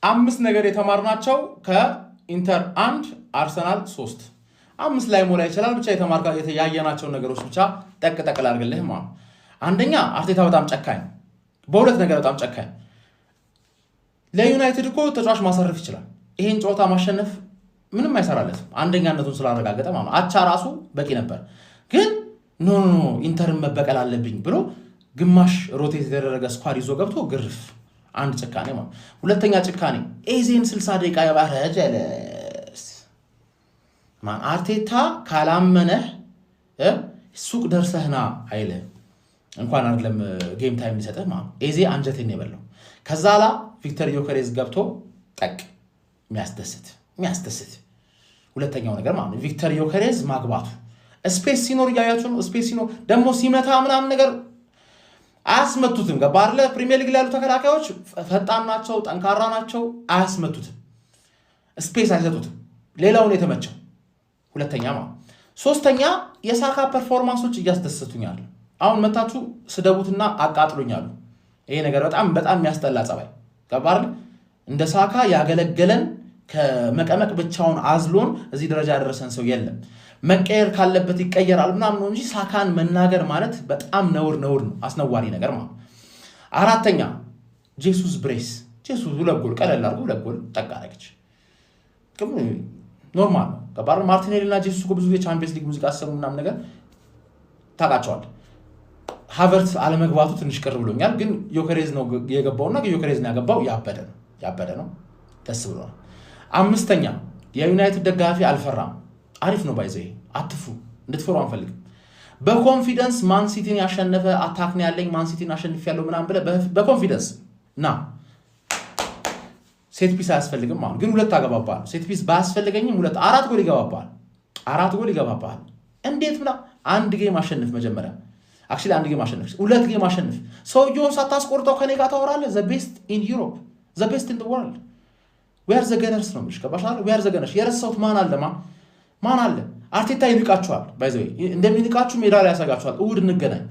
5 ነገር የተማርናቸው ከኢንተር 1 አርሰናል 3 5 ላይ ሞላ ይችላል ብቻ ያየናቸው ነገሮች ብቻ ጠቅጠቅል አድርግልህ ማለት አንደኛ አርቴታ በጣም ጨካኝ በሁለት ነገር በጣም ጨካኝ ለዩናይትድ እኮ ተጫዋች ማሳረፍ ይችላል ይሄን ጨዋታ ማሸነፍ ምንም አይሰራለትም አንደኛነቱን ስላረጋገጠ ማለት አቻ ራሱ በቂ ነበር ግን ኖ ኢንተርን መበቀል አለብኝ ብሎ ግማሽ ሮቴት የተደረገ ስኳድ ይዞ ገብቶ ግርፍ አንድ ጭካኔ ማለት ሁለተኛ ጭካኔ ኤዜን 60 ደቂቃ ያባረጀለስ ማን አርቴታ ካላመነህ ሱቅ ደርሰህና አይለ እንኳን አይደለም ጌም ታይም ሊሰጥህ ማለት ኤዜ አንጀቴን የበለው ከዛላ ቪክተር ዮከሬዝ ገብቶ ጠቅ የሚያስደስት ሁለተኛው ነገር ማለት ቪክተር ዮከሬዝ ማግባቱ ስፔስ ሲኖር ያያችሁ ነው ስፔስ ሲኖር ደግሞ ሲመታ ምናምን ነገር አያስመቱትም ገባርለ ፕሪሚየር ሊግ ላይ ያሉ ተከላካዮች ፈጣን ናቸው ጠንካራ ናቸው አያስመቱትም ስፔስ አይሰጡትም ሌላውን የተመቸው ሁለተኛ ማለት ሶስተኛ የሳካ ፐርፎርማንሶች እያስደሰቱኛል አሁን መታችሁ ስደቡትና አቃጥሉኛል ይሄ ነገር በጣም የሚያስጠላ ጸባይ ገባርለ እንደ ሳካ ያገለገለን ከመቀመቅ ብቻውን አዝሎን እዚህ ደረጃ ያደረሰን ሰው የለም መቀየር ካለበት ይቀየራል ምናምን ነው እንጂ ሳካን መናገር ማለት በጣም ነውር ነው አስነዋሪ ነገር ማለት አራተኛ ጄሱስ ብሬስ ጄሱስ ሁለት ጎል ቀለል አድርጎ ሁለት ጎል ጠቃለች ኖርማል ነው ገባር ማርቲኔሊና ጄሱስ እኮ ብዙ የቻምፒየንስ ሊግ ሙዚቃ አሰሙ ምናምን ነገር ታቃቸዋል ሃቨርትስ አለመግባቱ ትንሽ ቅር ብሎኛል ግን ዮከሬዝ ነው የገባውና ዮከሬዝ ነው ያገባው ያበደ ነው ደስ ብሎናል አምስተኛ የዩናይትድ ደጋፊ አልፈራም አሪፍ ነው ባይዘይ አትፍሩ እንድትፈሩ አንፈልግም በኮንፊደንስ ማን ሲቲን ያሸነፈ አታክ ነው ያለኝ ማን ሲቲን አሸንፍ ያለው ምናምን ብለ በኮንፊደንስ ና ሴት ፒስ አያስፈልግም ማለት ግን ሁለት አገባባል ሴት ፒስ ባያስፈልገኝም ሁለት አራት ጎል ይገባባል እንዴት ብላ አንድ ጌም አሸንፍ መጀመሪያ actually አንድ ጌም አሸንፍ ሁለት ጌም አሸንፍ ሰውየውን ሳታስቆርጠው ከኔ ጋር ታወራለህ the best in Europe the best in the world we are the gunners ነው ምሽ ከባሻል we are the gunners የረሳውት ማን አለ አርቴታ ይንቃችኋል ባይዘይ እንደሚንቃችሁ ሜዳ ላይ ያሳጋችኋል እሁድ እንገናኝ